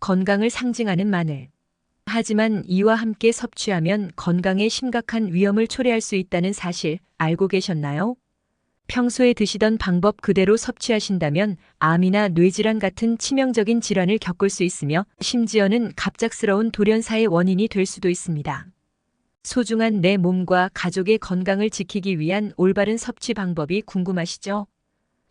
건강을 상징하는 마늘. 하지만 이와 함께 섭취하면 건강에 심각한 위험을 초래할 수 있다는 사실 알고 계셨나요? 평소에 드시던 방법 그대로 섭취하신다면 암이나 뇌질환 같은 치명적인 질환을 겪을 수 있으며 심지어는 갑작스러운 돌연사의 원인이 될 수도 있습니다. 소중한 내 몸과 가족의 건강을 지키기 위한 올바른 섭취 방법이 궁금하시죠?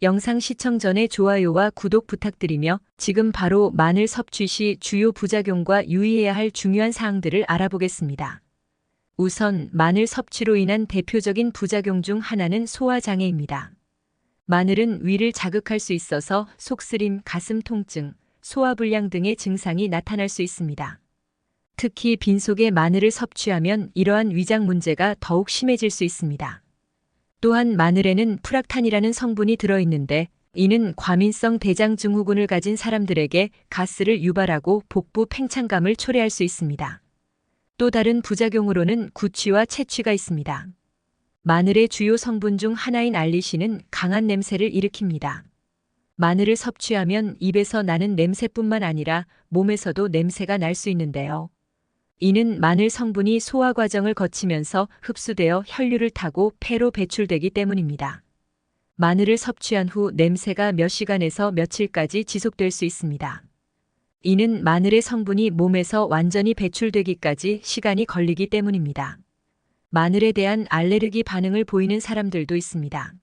영상 시청 전에 좋아요와 구독 부탁드리며 지금 바로 마늘 섭취 시 주요 부작용과 유의해야 할 중요한 사항들을 알아보겠습니다. 우선 마늘 섭취로 인한 대표적인 부작용 중 하나는 소화장애입니다. 마늘은 위를 자극할 수 있어서 속쓰림, 가슴 통증, 소화불량 등의 증상이 나타날 수 있습니다. 특히 빈속에 마늘을 섭취하면 이러한 위장 문제가 더욱 심해질 수 있습니다. 또한 마늘에는 프락탄이라는 성분이 들어있는데 이는 과민성 대장 증후군을 가진 사람들에게 가스를 유발하고 복부 팽창감을 초래할 수 있습니다. 또 다른 부작용으로는 구취와 채취가 있습니다. 마늘의 주요 성분 중 하나인 알리신은 강한 냄새를 일으킵니다. 마늘을 섭취하면 입에서 나는 냄새뿐만 아니라 몸에서도 냄새가 날 수 있는데요. 이는 마늘 성분이 소화 과정을 거치면서 흡수되어 혈류를 타고 폐로 배출되기 때문입니다. 마늘을 섭취한 후 냄새가 몇 시간에서 며칠까지 지속될 수 있습니다. 이는 마늘의 성분이 몸에서 완전히 배출되기까지 시간이 걸리기 때문입니다. 마늘에 대한 알레르기 반응을 보이는 사람들도 있습니다.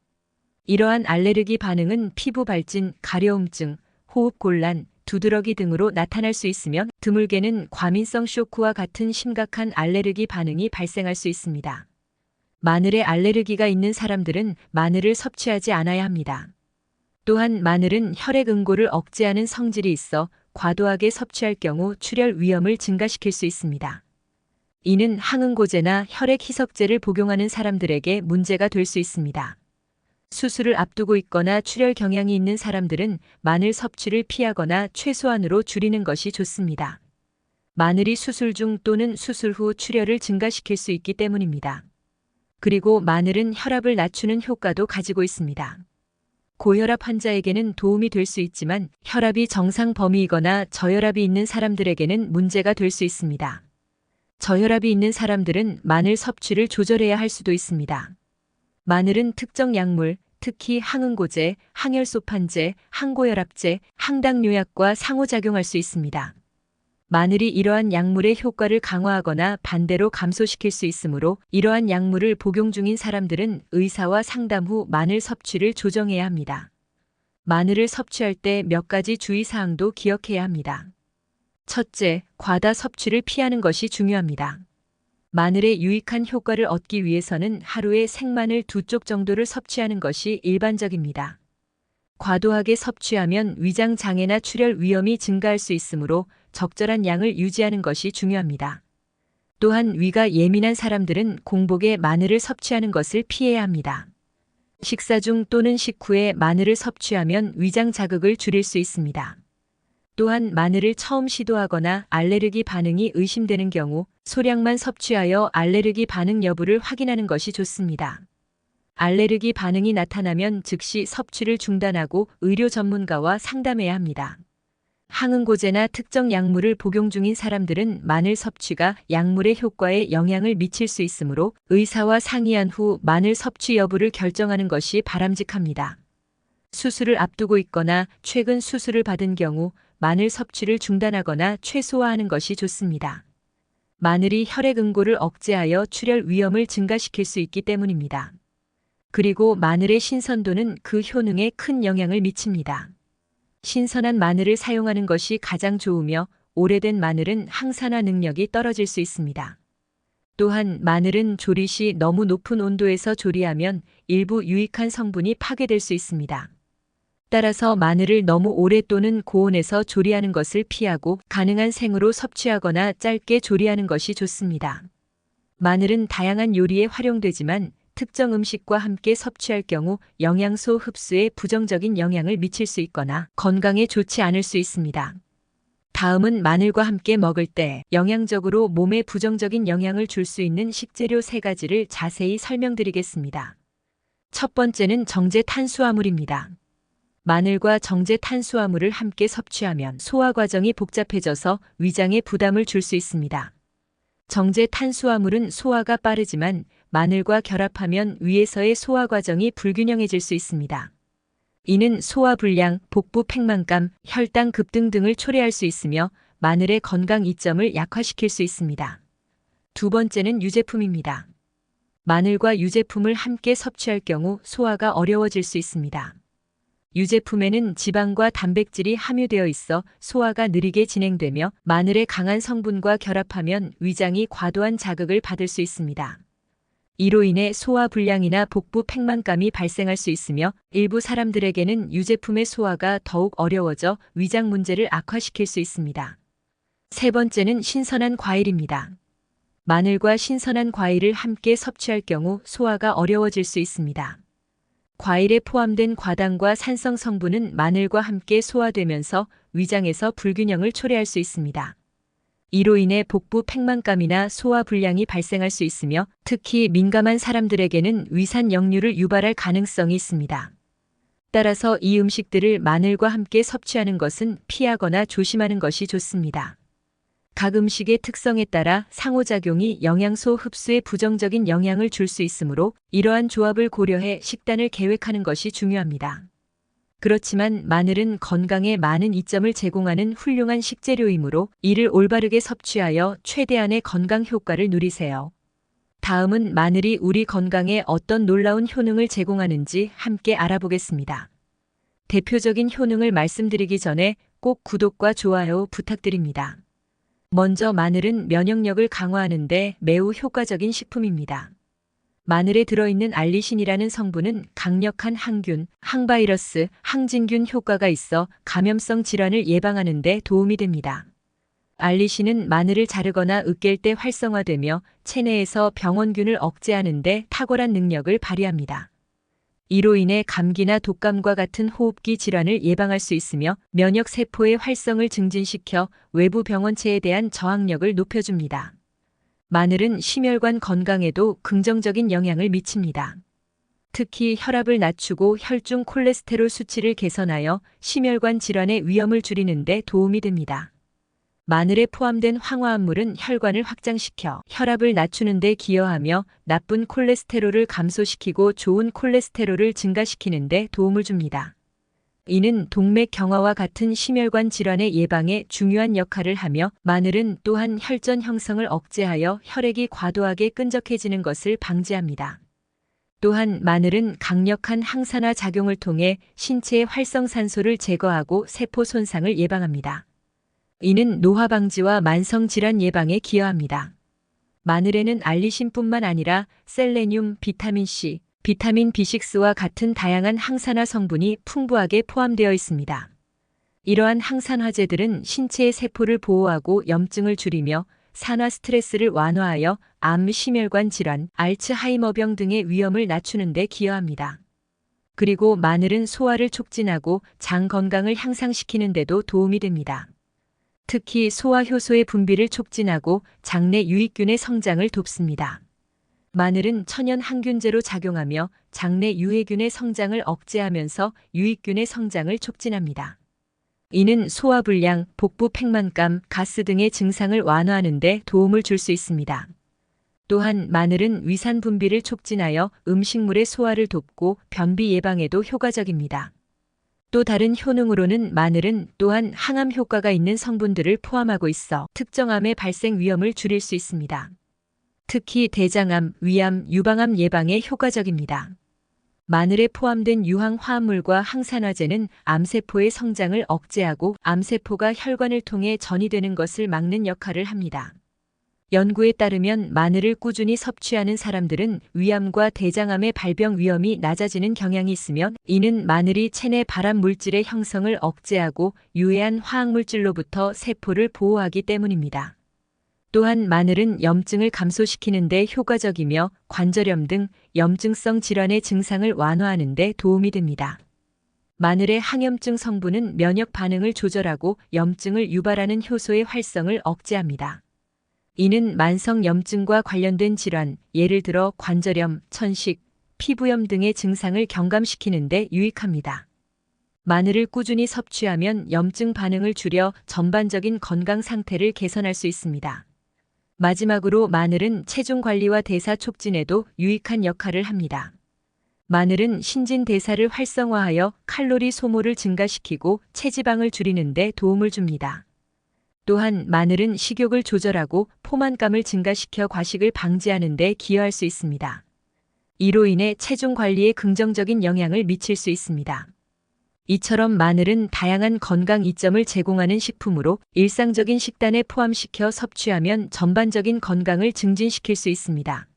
이러한 알레르기 반응은 피부 발진, 가려움증, 호흡곤란, 두드러기 등으로 나타날 수 있으며 드물게는 과민성 쇼크와 같은 심각한 알레르기 반응이 발생할 수 있습니다. 마늘에 알레르기가 있는 사람들은 마늘을 섭취하지 않아야 합니다. 또한 마늘은 혈액 응고를 억제하는 성질이 있어 과도하게 섭취할 경우 출혈 위험을 증가시킬 수 있습니다. 이는 항응고제나 혈액 희석제를 복용하는 사람들에게 문제가 될 수 있습니다. 수술을 앞두고 있거나 출혈 경향이 있는 사람들은 마늘 섭취를 피하거나 최소한으로 줄이는 것이 좋습니다. 마늘이 수술 중 또는 수술 후 출혈을 증가시킬 수 있기 때문입니다. 그리고 마늘은 혈압을 낮추는 효과도 가지고 있습니다. 고혈압 환자에게는 도움이 될 수 있지만 혈압이 정상 범위이거나 저혈압이 있는 사람들에게는 문제가 될 수 있습니다. 저혈압이 있는 사람들은 마늘 섭취를 조절해야 할 수도 있습니다. 마늘은 특정 약물, 특히 항응고제, 항혈소판제, 항고혈압제, 항당뇨약과 상호작용할 수 있습니다. 마늘이 이러한 약물의 효과를 강화하거나 반대로 감소시킬 수 있으므로 이러한 약물을 복용 중인 사람들은 의사와 상담 후 마늘 섭취를 조정해야 합니다. 마늘을 섭취할 때 몇 가지 주의사항도 기억해야 합니다. 첫째, 과다 섭취를 피하는 것이 중요합니다. 마늘의 유익한 효과를 얻기 위해서는 하루에 생마늘 2쪽 정도를 섭취하는 것이 일반적입니다. 과도하게 섭취하면 위장 장애나 출혈 위험이 증가할 수 있으므로 적절한 양을 유지하는 것이 중요합니다. 또한 위가 예민한 사람들은 공복에 마늘을 섭취하는 것을 피해야 합니다. 식사 중 또는 식후에 마늘을 섭취하면 위장 자극을 줄일 수 있습니다. 또한 마늘을 처음 시도하거나 알레르기 반응이 의심되는 경우 소량만 섭취하여 알레르기 반응 여부를 확인하는 것이 좋습니다. 알레르기 반응이 나타나면 즉시 섭취를 중단하고 의료 전문가와 상담해야 합니다. 항응고제나 특정 약물을 복용 중인 사람들은 마늘 섭취가 약물의 효과에 영향을 미칠 수 있으므로 의사와 상의한 후 마늘 섭취 여부를 결정하는 것이 바람직합니다. 수술을 앞두고 있거나 최근 수술을 받은 경우 마늘 섭취를 중단하거나 최소화하는 것이 좋습니다. 마늘이 혈액 응고를 억제하여 출혈 위험을 증가시킬 수 있기 때문입니다. 그리고 마늘의 신선도는 그 효능에 큰 영향을 미칩니다. 신선한 마늘을 사용하는 것이 가장 좋으며 오래된 마늘은 항산화 능력이 떨어질 수 있습니다. 또한 마늘은 조리 시 너무 높은 온도에서 조리하면 일부 유익한 성분이 파괴될 수 있습니다. 따라서 마늘을 너무 오래 또는 고온에서 조리하는 것을 피하고 가능한 생으로 섭취하거나 짧게 조리하는 것이 좋습니다. 마늘은 다양한 요리에 활용되지만 특정 음식과 함께 섭취할 경우 영양소 흡수에 부정적인 영향을 미칠 수 있거나 건강에 좋지 않을 수 있습니다. 다음은 마늘과 함께 먹을 때 영양적으로 몸에 부정적인 영향을 줄 수 있는 식재료 3가지를 자세히 설명드리겠습니다. 첫 번째는 정제 탄수화물입니다. 마늘과 정제 탄수화물을 함께 섭취하면 소화 과정이 복잡해져서 위장에 부담을 줄 수 있습니다. 정제 탄수화물은 소화가 빠르지만 마늘과 결합하면 위에서의 소화 과정이 불균형해질 수 있습니다. 이는 소화불량, 복부 팽만감, 혈당 급등 등을 초래할 수 있으며 마늘의 건강 이점을 약화시킬 수 있습니다. 두 번째는 유제품입니다. 마늘과 유제품을 함께 섭취할 경우 소화가 어려워질 수 있습니다. 유제품에는 지방과 단백질이 함유되어 있어 소화가 느리게 진행되며 마늘의 강한 성분과 결합하면 위장이 과도한 자극을 받을 수 있습니다. 이로 인해 소화불량이나 복부 팽만감이 발생할 수 있으며 일부 사람들에게는 유제품의 소화가 더욱 어려워져 위장 문제를 악화시킬 수 있습니다. 세 번째는 신선한 과일입니다. 마늘과 신선한 과일을 함께 섭취할 경우 소화가 어려워질 수 있습니다. 과일에 포함된 과당과 산성 성분은 마늘과 함께 소화되면서 위장에서 불균형을 초래할 수 있습니다. 이로 인해 복부 팽만감이나 소화 불량이 발생할 수 있으며 특히 민감한 사람들에게는 위산 역류를 유발할 가능성이 있습니다. 따라서 이 음식들을 마늘과 함께 섭취하는 것은 피하거나 조심하는 것이 좋습니다. 각 음식의 특성에 따라 상호작용이 영양소 흡수에 부정적인 영향을 줄 수 있으므로 이러한 조합을 고려해 식단을 계획하는 것이 중요합니다. 그렇지만 마늘은 건강에 많은 이점을 제공하는 훌륭한 식재료이므로 이를 올바르게 섭취하여 최대한의 건강 효과를 누리세요. 다음은 마늘이 우리 건강에 어떤 놀라운 효능을 제공하는지 함께 알아보겠습니다. 대표적인 효능을 말씀드리기 전에 꼭 구독과 좋아요 부탁드립니다. 먼저 마늘은 면역력을 강화하는 데 매우 효과적인 식품입니다. 마늘에 들어있는 알리신이라는 성분은 강력한 항균, 항바이러스, 항진균 효과가 있어 감염성 질환을 예방하는 데 도움이 됩니다. 알리신은 마늘을 자르거나 으깰 때 활성화되며 체내에서 병원균을 억제하는 데 탁월한 능력을 발휘합니다. 이로 인해 감기나 독감과 같은 호흡기 질환을 예방할 수 있으며 면역세포의 활성을 증진시켜 외부 병원체에 대한 저항력을 높여줍니다. 마늘은 심혈관 건강에도 긍정적인 영향을 미칩니다. 특히 혈압을 낮추고 혈중 콜레스테롤 수치를 개선하여 심혈관 질환의 위험을 줄이는 데 도움이 됩니다. 마늘에 포함된 황화합물은 혈관을 확장시켜 혈압을 낮추는 데 기여하며 나쁜 콜레스테롤을 감소시키고 좋은 콜레스테롤을 증가시키는 데 도움을 줍니다. 이는 동맥 경화와 같은 심혈관 질환의 예방에 중요한 역할을 하며 마늘은 또한 혈전 형성을 억제하여 혈액이 과도하게 끈적해지는 것을 방지합니다. 또한 마늘은 강력한 항산화 작용을 통해 신체의 활성산소를 제거하고 세포 손상을 예방합니다. 이는 노화 방지와 만성 질환 예방에 기여합니다. 마늘에는 알리신뿐만 아니라 셀레늄, 비타민C, 비타민 B6와 같은 다양한 항산화 성분이 풍부하게 포함되어 있습니다. 이러한 항산화제들은 신체의 세포를 보호하고 염증을 줄이며 산화 스트레스를 완화하여 암, 심혈관 질환, 알츠하이머병 등의 위험을 낮추는 데 기여합니다. 그리고 마늘은 소화를 촉진하고 장 건강을 향상시키는 데도 도움이 됩니다. 특히 소화효소의 분비를 촉진하고 장내 유익균의 성장을 돕습니다. 마늘은 천연 항균제로 작용하며 장내 유해균의 성장을 억제하면서 유익균의 성장을 촉진합니다. 이는 소화불량, 복부 팽만감, 가스 등의 증상을 완화하는 데 도움을 줄 수 있습니다. 또한 마늘은 위산 분비를 촉진하여 음식물의 소화를 돕고 변비 예방에도 효과적입니다. 또 다른 효능으로는 마늘은 또한 항암 효과가 있는 성분들을 포함하고 있어 특정 암의 발생 위험을 줄일 수 있습니다. 특히 대장암, 위암, 유방암 예방에 효과적입니다. 마늘에 포함된 유황 화합물과 항산화제는 암세포의 성장을 억제하고 암세포가 혈관을 통해 전이되는 것을 막는 역할을 합니다. 연구에 따르면 마늘을 꾸준히 섭취하는 사람들은 위암과 대장암의 발병 위험이 낮아지는 경향이 있으며 이는 마늘이 체내 발암 물질의 형성을 억제하고 유해한 화학물질로부터 세포를 보호하기 때문입니다. 또한 마늘은 염증을 감소시키는 데 효과적이며 관절염 등 염증성 질환의 증상을 완화하는 데 도움이 됩니다. 마늘의 항염증 성분은 면역 반응을 조절하고 염증을 유발하는 효소의 활성을 억제합니다. 이는 만성 염증과 관련된 질환, 예를 들어 관절염, 천식, 피부염 등의 증상을 경감시키는 데 유익합니다. 마늘을 꾸준히 섭취하면 염증 반응을 줄여 전반적인 건강 상태를 개선할 수 있습니다. 마지막으로 마늘은 체중 관리와 대사 촉진에도 유익한 역할을 합니다. 마늘은 신진대사를 활성화하여 칼로리 소모를 증가시키고 체지방을 줄이는 데 도움을 줍니다. 또한 마늘은 식욕을 조절하고 포만감을 증가시켜 과식을 방지하는 데 기여할 수 있습니다. 이로 인해 체중 관리에 긍정적인 영향을 미칠 수 있습니다. 이처럼 마늘은 다양한 건강 이점을 제공하는 식품으로 일상적인 식단에 포함시켜 섭취하면 전반적인 건강을 증진시킬 수 있습니다.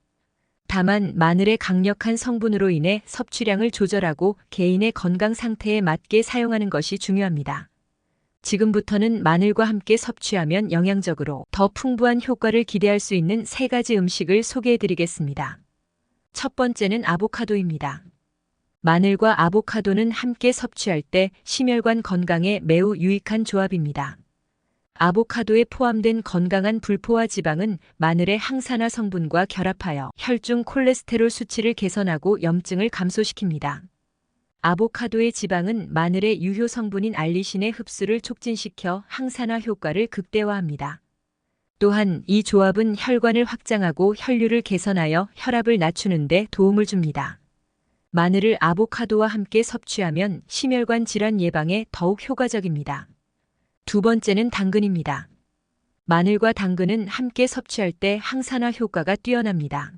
다만 마늘의 강력한 성분으로 인해 섭취량을 조절하고 개인의 건강 상태에 맞게 사용하는 것이 중요합니다. 지금부터는 마늘과 함께 섭취하면 영양적으로 더 풍부한 효과를 기대할 수 있는 3가지 음식을 소개해 드리겠습니다. 첫 번째는 아보카도입니다. 마늘과 아보카도는 함께 섭취할 때 심혈관 건강에 매우 유익한 조합입니다. 아보카도에 포함된 건강한 불포화 지방은 마늘의 항산화 성분과 결합하여 혈중 콜레스테롤 수치를 개선하고 염증을 감소시킵니다. 아보카도의 지방은 마늘의 유효 성분인 알리신의 흡수를 촉진시켜 항산화 효과를 극대화합니다. 또한 이 조합은 혈관을 확장하고 혈류를 개선하여 혈압을 낮추는 데 도움을 줍니다. 마늘을 아보카도와 함께 섭취하면 심혈관 질환 예방에 더욱 효과적입니다. 두 번째는 당근입니다. 마늘과 당근은 함께 섭취할 때 항산화 효과가 뛰어납니다.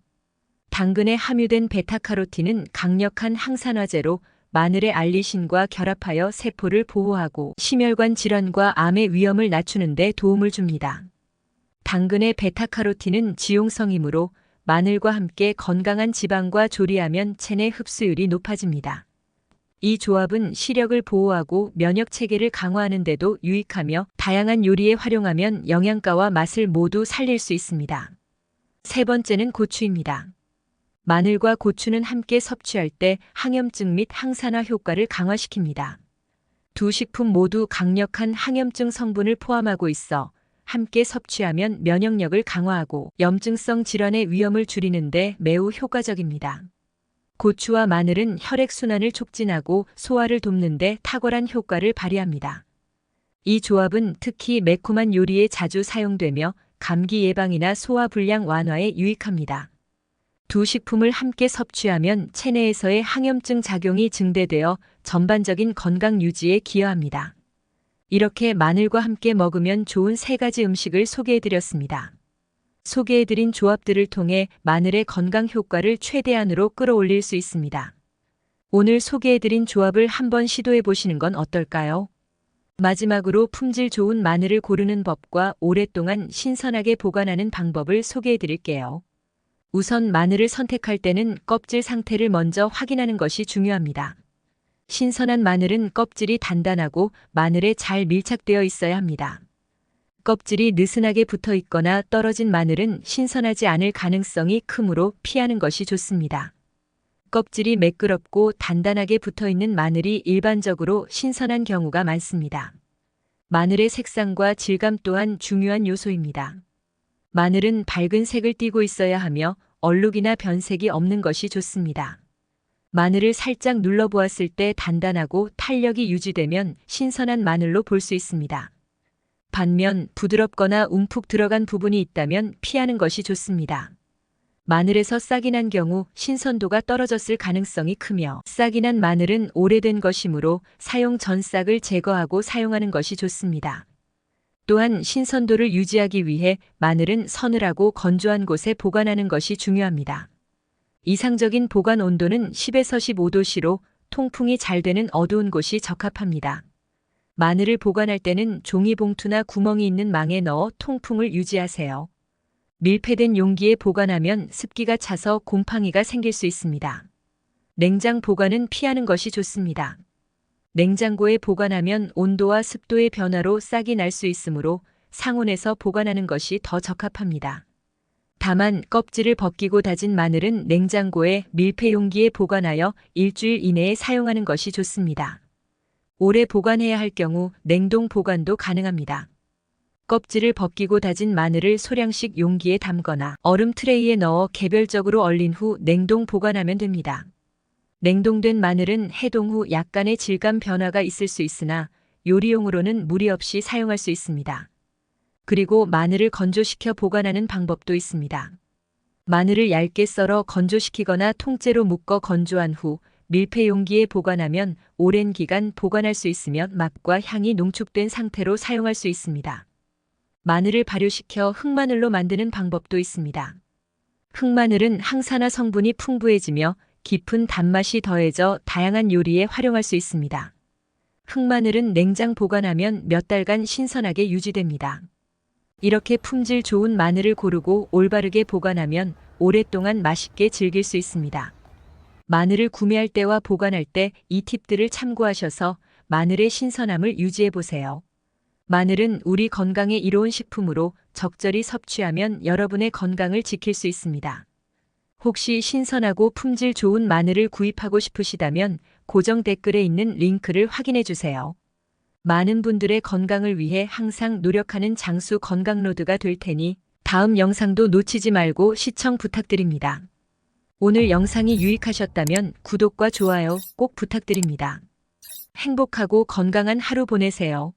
당근에 함유된 베타카로틴은 강력한 항산화제로 마늘의 알리신과 결합하여 세포를 보호하고 심혈관 질환과 암의 위험을 낮추는 데 도움을 줍니다. 당근의 베타카로틴은 지용성이므로 마늘과 함께 건강한 지방과 조리하면 체내 흡수율이 높아집니다. 이 조합은 시력을 보호하고 면역 체계를 강화하는 데도 유익하며 다양한 요리에 활용하면 영양가와 맛을 모두 살릴 수 있습니다. 세 번째는 고추입니다. 마늘과 고추는 함께 섭취할 때 항염증 및 항산화 효과를 강화시킵니다. 두 식품 모두 강력한 항염증 성분을 포함하고 있어 함께 섭취하면 면역력을 강화하고 염증성 질환의 위험을 줄이는 데 매우 효과적입니다. 고추와 마늘은 혈액순환을 촉진하고 소화를 돕는 데 탁월한 효과를 발휘합니다. 이 조합은 특히 매콤한 요리에 자주 사용되며 감기 예방이나 소화불량 완화에 유익합니다. 두 식품을 함께 섭취하면 체내에서의 항염증 작용이 증대되어 전반적인 건강 유지에 기여합니다. 이렇게 마늘과 함께 먹으면 좋은 3가지 음식을 소개해드렸습니다. 소개해드린 조합들을 통해 마늘의 건강 효과를 최대한으로 끌어올릴 수 있습니다. 오늘 소개해드린 조합을 한번 시도해보시는 건 어떨까요? 마지막으로 품질 좋은 마늘을 고르는 법과 오랫동안 신선하게 보관하는 방법을 소개해드릴게요. 우선 마늘을 선택할 때는 껍질 상태를 먼저 확인하는 것이 중요합니다. 신선한 마늘은 껍질이 단단하고 마늘에 잘 밀착되어 있어야 합니다. 껍질이 느슨하게 붙어 있거나 떨어진 마늘은 신선하지 않을 가능성이 크므로 피하는 것이 좋습니다. 껍질이 매끄럽고 단단하게 붙어 있는 마늘이 일반적으로 신선한 경우가 많습니다. 마늘의 색상과 질감 또한 중요한 요소입니다. 마늘은 밝은 색을 띠고 있어야 하며 얼룩이나 변색이 없는 것이 좋습니다. 마늘을 살짝 눌러보았을 때 단단하고 탄력이 유지되면 신선한 마늘로 볼 수 있습니다. 반면 부드럽거나 움푹 들어간 부분이 있다면 피하는 것이 좋습니다. 마늘에서 싹이 난 경우 신선도가 떨어졌을 가능성이 크며 싹이 난 마늘은 오래된 것이므로 사용 전 싹을 제거하고 사용하는 것이 좋습니다. 또한 신선도를 유지하기 위해 마늘은 서늘하고 건조한 곳에 보관하는 것이 중요합니다. 이상적인 보관 온도는 10에서 15도씨로 통풍이 잘 되는 어두운 곳이 적합합니다. 마늘을 보관할 때는 종이봉투나 구멍이 있는 망에 넣어 통풍을 유지하세요. 밀폐된 용기에 보관하면 습기가 차서 곰팡이가 생길 수 있습니다. 냉장 보관은 피하는 것이 좋습니다. 냉장고에 보관하면 온도와 습도의 변화로 싹이 날 수 있으므로 상온에서 보관하는 것이 더 적합합니다. 다만 껍질을 벗기고 다진 마늘은 냉장고에 밀폐 용기에 보관하여 일주일 이내에 사용하는 것이 좋습니다. 오래 보관해야 할 경우 냉동 보관도 가능합니다. 껍질을 벗기고 다진 마늘을 소량씩 용기에 담거나 얼음 트레이에 넣어 개별적으로 얼린 후 냉동 보관하면 됩니다. 냉동된 마늘은 해동 후 약간의 질감 변화가 있을 수 있으나 요리용으로는 무리 없이 사용할 수 있습니다. 그리고 마늘을 건조시켜 보관하는 방법도 있습니다. 마늘을 얇게 썰어 건조시키거나 통째로 묶어 건조한 후 밀폐 용기에 보관하면 오랜 기간 보관할 수 있으며 맛과 향이 농축된 상태로 사용할 수 있습니다. 마늘을 발효시켜 흑마늘로 만드는 방법도 있습니다. 흑마늘은 항산화 성분이 풍부해지며 깊은 단맛이 더해져 다양한 요리에 활용할 수 있습니다. 흑마늘은 냉장 보관하면 몇 달간 신선하게 유지됩니다. 이렇게 품질 좋은 마늘을 고르고 올바르게 보관하면 오랫동안 맛있게 즐길 수 있습니다. 마늘을 구매할 때와 보관할 때 이 팁들을 참고하셔서 마늘의 신선함을 유지해 보세요. 마늘은 우리 건강에 이로운 식품으로 적절히 섭취하면 여러분의 건강을 지킬 수 있습니다. 혹시 신선하고 품질 좋은 마늘을 구입하고 싶으시다면 고정 댓글에 있는 링크를 확인해 주세요. 많은 분들의 건강을 위해 항상 노력하는 장수 건강로드가 될 테니 다음 영상도 놓치지 말고 시청 부탁드립니다. 오늘 영상이 유익하셨다면 구독과 좋아요 꼭 부탁드립니다. 행복하고 건강한 하루 보내세요.